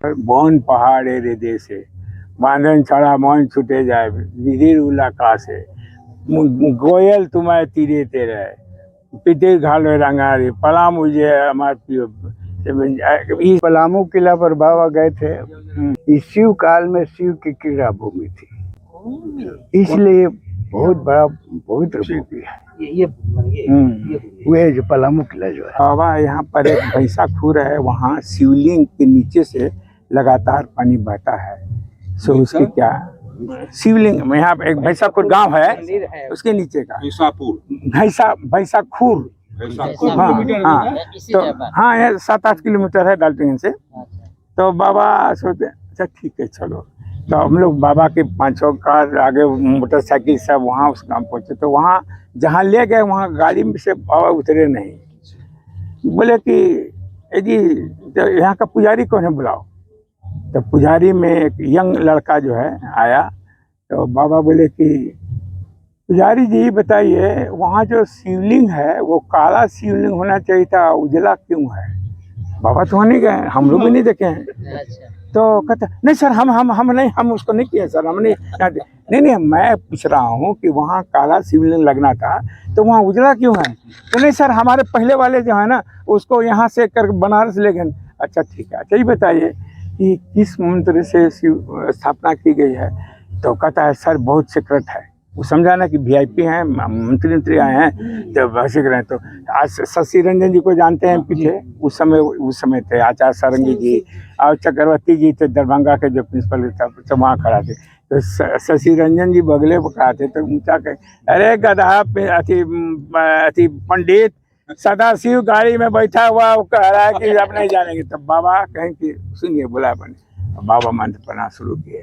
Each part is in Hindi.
बौन पहाड़े रे देशे बांधन छड़ा मोहन छूटे जाए निधिर उला कासे गोयल तुम्हारे तीरे तेरे पिते घालो रंगारी पलाम मुझे हमारे इस पलामू किला पर बाबा गए थे। इस शिव काल में शिव की क्रीड़ा भूमि थी, इसलिए बहुत बड़ा पवित्र भूमि है ये जो पलामू किला जो है। बाबा यहाँ पर एक भैंसा खूर है, वहाँ शिवलिंग के नीचे से लगातार पानी बहता है। सो उसकी क्या शिवलिंग यहाँ एक भैंसा खूर गांव है, उसके नीचे का भैंसा खूर। हाँ तो हाँ ये 7-8 किलोमीटर है डाल्टनगंज से। तो बाबा सोचते अच्छा ठीक है चलो, तो हम लोग बाबा के 5-6 कार आगे मोटरसाइकिल सब वहाँ उस गाँव पहुँचे। तो वहाँ जहाँ ले गए वहाँ गाड़ी में से बाबा उतरे नहीं, बोले कि जी तो यहाँ का पुजारी कौन है बुलाओ। तो पुजारी में एक यंग लड़का जो है आया, तो बाबा बोले कि पुजारी जी बताइए वहाँ जो शिवलिंग है वो काला शिवलिंग होना चाहिए था, उजला क्यों है। बाबा तो नहीं गए, हम लोग भी नहीं देखे हैं। तो कहते नहीं सर हम उसको नहीं किए सर, हमने नहीं मैं पूछ रहा हूँ कि वहाँ काला शिवलिंग लगना था तो वहाँ उजला क्यों है। तो नहीं सर हमारे पहले वाले जो है ना उसको यहाँ से कर बनारस ले गए। अच्छा ठीक है, अच्छा ये बताइए कि किस मंत्र से शिव स्थापना की गई है। तो कहता है सर बहुत सीक्रेट है। वो समझा ना कि वीआईपी हैं, मंत्री आए हैं तो वैसे करें। तो आज शशि रंजन जी को जानते हैं, पीछे उस समय थे आचार्य सारंगी जी और चक्रवर्ती जी थे, दरभंगा के जो प्रिंसिपल थे वहाँ खड़ा थे। तो शशि रंजन जी बगले पर खड़ा थे। तो ऊँचा कहे अरे गधा अति पंडित सदाशिव गाड़ी में बैठा हुआ वो कह रहा है कि आप नहीं जानेंगे। तब बाबा कहें कि सुनिए बुला बने, बाबा मंत्र पढ़ना शुरू किए।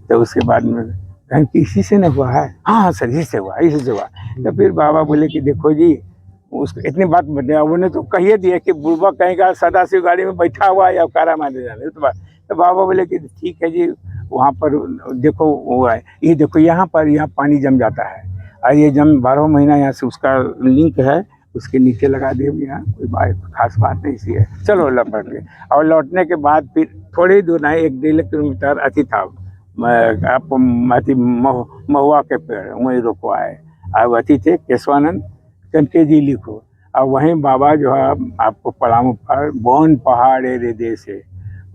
तो उसके बाद में कहीं कि इसी से न हुआ है, हाँ सर इसी से हुआ। तो फिर बाबा बोले कि देखो जी उसको इतनी बात बताया, उन्होंने तो कहिए दिया कि बुढ़बा कहेगा सदाशिव गाड़ी में बैठा हुआ या कारा मारे जाने। तो बाबा बोले कि ठीक है जी वहाँ पर देखो वो है, ये देखो यहाँ पानी जम जाता है और ये जम 12 महीना यहाँ से उसका लिंक है, उसके नीचे लगा दिए यहाँ कोई खास बात नहीं सी है। चलो लौट गए और लौटने के बाद फिर थोड़ी दूर नहीं 1-1.5 किलोमीटर अति था आप अति महुआ के पेड़ वहीं रुकवाए। अब अति थे केशवानंद कनके जी लिखो। और वहीं बाबा जो है आपको पलामू पर बौन पहाड़े रे देशे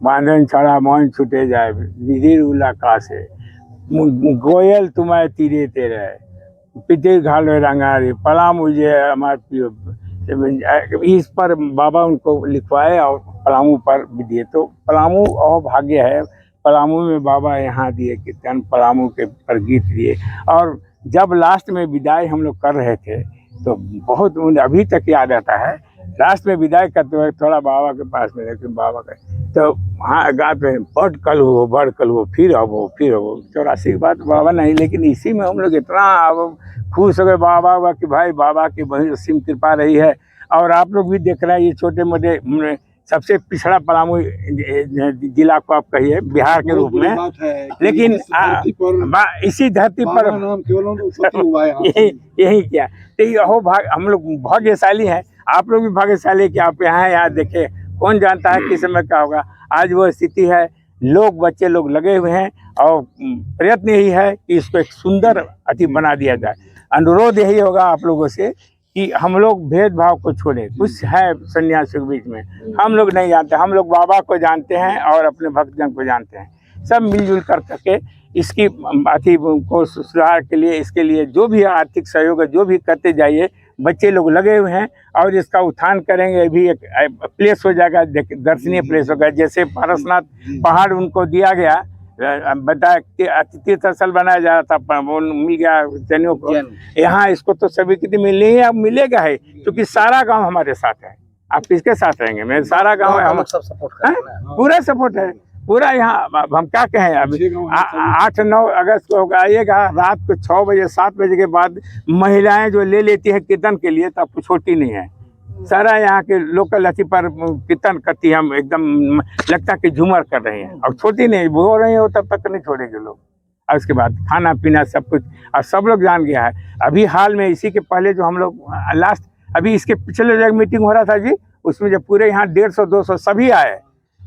बांधन छड़ा मोहन छूटे जाए निधिर उला कासे गोयल तुम्हारे तीरे तेरे पिते घालो रंगारी पलामू मुझे हमारे इस पर बाबा उनको लिखवाए और पलामू पर भी दिए। तो पलामू और भाग्य है, पलामू में बाबा यहाँ दिए कीर्तन, पलामू के पर गीत दिए। और जब लास्ट में विदाई हम लोग कर रहे थे तो बहुत अभी तक याद आता है, लास्ट में विदाई करते हुए थोड़ा बाबा के पास में लेकिन बाबा का तो हाँ गाते बड़ कल हो फिर अब 84 की बात बाबा नहीं, लेकिन इसी में हम लोग इतना अब खुश हो गए बाबा कि भाई बाबा की बड़ी असीम कृपा रही है। और आप लोग भी देख रहे हैं ये छोटे मोटे सबसे पिछड़ा पलामू जिला को आप कहिए बिहार के रूप में, लेकिन इसी धरती पर यही क्या तो यहो भाग हम लोग भाग्यशाली हैं। आप लोग भी भाग्यशाली कि आप यहाँ देखे, कौन जानता है किस समय क्या होगा। आज वो स्थिति है, बच्चे लोग लगे हुए हैं और प्रयत्न यही है कि इसको एक सुंदर अति बना दिया जाए। अनुरोध यही होगा आप लोगों से कि हम लोग भेदभाव को छोड़ें। कुछ है सन्यासियों के बीच में हम लोग नहीं जानते, हम लोग बाबा को जानते हैं और अपने भक्तजन को जानते हैं। सब मिलजुल कर करके इसकी अति को सुधार के लिए, इसके लिए जो भी आर्थिक सहयोग है जो भी करते जाइए। बच्चे लोग लगे हुए हैं और इसका उत्थान करेंगे, भी एक प्लेस हो जाएगा, दर्शनीय प्लेस होगा। जैसे पारसनाथ पहाड़ उनको दिया गया, बताया कि तीर्थ स्थल बनाया जा रहा था, वो मिल गया जैनियों को। यहाँ इसको तो सभी की मिलनी है, अब मिलेगा है क्योंकि सारा गांव हमारे साथ है। आप किसके साथ रहेंगे, मेरे सारा गांव है, हम सब सपोर्ट है, पूरा सपोर्ट है पूरा। यहाँ हम क्या कहें, अभी 8-9 अगस्त को होगा, आइएगा रात को 6 बजे 7 बजे के बाद महिलाएं जो ले लेती है कीर्तन के लिए तब छोटी नहीं है। सारा यहाँ के लोकल अथी पर कीर्तन करती है, हम एकदम लगता कि झूमर कर रहे हैं और छोटी नहीं बोल रही हो तब तक नहीं छोड़ेंगे लोग। और उसके बाद खाना पीना सब कुछ और सब लोग जान गया है। अभी हाल में इसी के पहले जो हम लोग लास्ट अभी इसके पिछले जगह मीटिंग हो रहा था जी, उसमें जब पूरे यहाँ 150-200 सभी आए,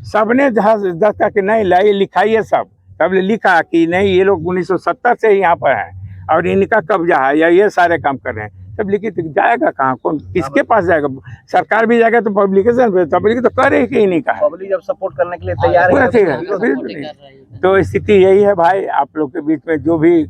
सबने जबरदस्त कि नहीं लाइए लिखाइए सब ने लिखा कि नहीं ये लोग 1970 से ही यहाँ पर हैं और इनका कब्जा है या ये सारे काम कर रहे हैं। सब लिखित जाएगा कहाँ, कौन किसके पास जाएगा? सरकार भी जाएगा तो पब्लिकेशन पे, पब्लिक तो करे ही नहीं कहा। पब्लिक जब सपोर्ट करने के लिए तैयार पूरा है ठीक है। तो स्थिति यही है भाई, आप लोग के बीच में जो भी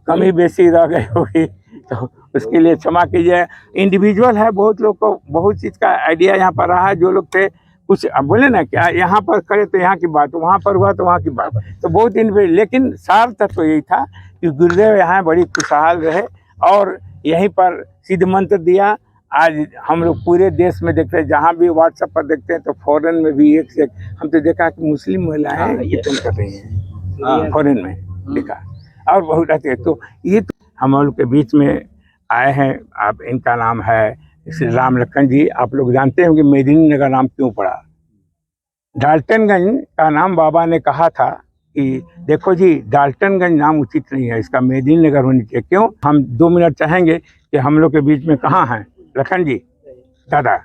कमी बेसी रह गई होगी तो उसके लिए क्षमा कीजिए। इंडिविजुअल है, बहुत लोग को बहुत चीज़ का आइडिया यहाँ पर रहा है। जो लोग थे कुछ अब बोले ना क्या यहाँ पर करे तो यहाँ की बात, वहाँ पर हुआ तो वहाँ की बात, तो बहुत दिन पे, लेकिन सार तत्व यही था कि गुरुदेव यहाँ बड़ी खुशहाल रहे और यहीं पर सिद्ध मंत्र दिया। आज हम लोग पूरे देश में देखते हैं, जहाँ भी व्हाट्सएप पर देखते हैं तो फॉरेन में भी एक से एक हम तो देखा कि मुस्लिम महिलाएं कीर्तन कर रही हैं फॉरेन में देखा, और बहुत रहते हैं। तो ये तो हम लोग के बीच में आए हैं। आप इनका नाम है श्री राम लखन जी। आप लोग जानते होंगे मेदिनीनगर नाम क्यों पड़ा? डाल्टनगंज का नाम बाबा ने कहा था कि देखो जी डाल्टनगंज नाम उचित नहीं है, इसका मेदिनीनगर होनी चाहिए। क्यों? हम 2 मिनट चाहेंगे कि हम लोग के बीच में कहाँ हैं लखन जी? दादा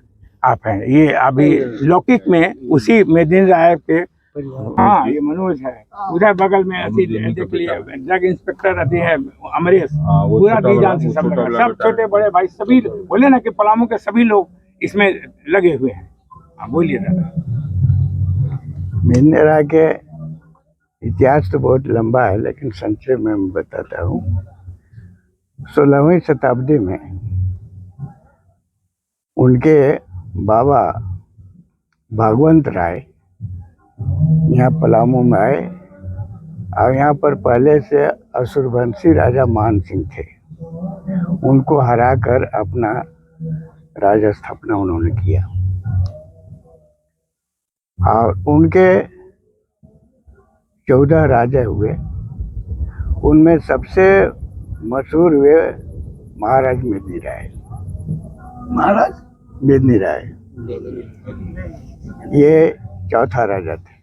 आप हैं, ये अभी लौकिक में उसी मेदिनी राय के, हाँ ये मनोज है, उधर बगल में अभी देख लिए ड्रग इंस्पेक्टर अभी है अमरेश, पूरा बीजान से सब लगा, सब छोटे बड़े भाई सभी बोले ना कि पलामू के सभी लोग इसमें लगे हुए हैं। बोलिए दादा। मेदिनी राय के इतिहास तो बहुत लंबा है, लेकिन संक्षेप में मैं बताता हूँ। 16वीं शताब्दी में उनके बाबा भागवंत राय यहाँ पलामू में आए और यहाँ पर पहले से असुरवंशी राजा मान सिंह थे, उनको हराकर अपना राज स्थापना उन्होंने किया। और उनके 14 राजा हुए, उनमें सबसे मशहूर हुए महाराज मेदिनी राय। महाराज मेदिनी राय ये चौथा राजा थे।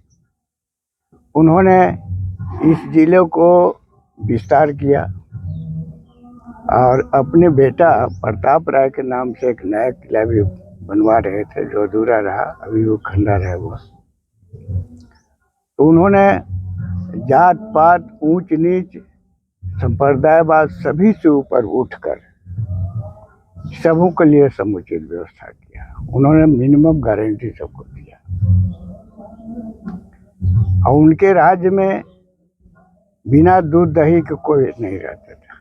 उन्होंने इस जिले को विस्तार किया और अपने बेटा प्रताप राय के नाम से एक नया किला भी बनवा रहे थे, जो अधूरा रहा, अभी वो खंडर है वो। तो उन्होंने जात पात ऊंच नीच संप्रदायवाद सभी से ऊपर उठकर सबों के लिए समुचित व्यवस्था किया। उन्होंने मिनिमम गारंटी सबको दिया और उनके राज्य में बिना दूध दही के कोई नहीं रहता था।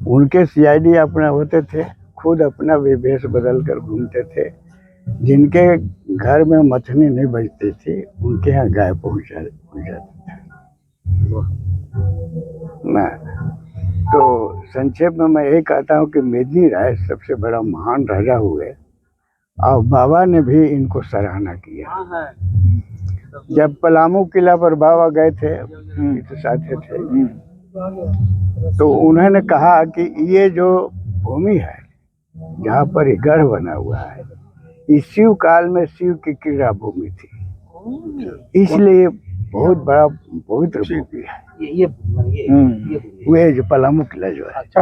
उनके सीआईडी अपना होते थे, खुद अपना वेश बदल कर घूमते थे। जिनके घर में मछली नहीं बचती थी उनके यहाँ गाय पहुँच जाती थी ना। तो संक्षेप में मैं ये कहता हूँ कि मेदिनी राय सबसे बड़ा महान राजा हुए और बाबा ने भी इनको सराहना किया। जब पलामू किला पर बाबा गए थे, तो साथे थे, तो उन्होंने कहा कि ये जो भूमि है जहाँ पर ये गढ़ बना हुआ है, इस शिव काल में शिव की क्रीड़ा भूमि थी, इसलिए बहुत बड़ा पवित्र भूमि है ये वे जो पलामू किला जो है।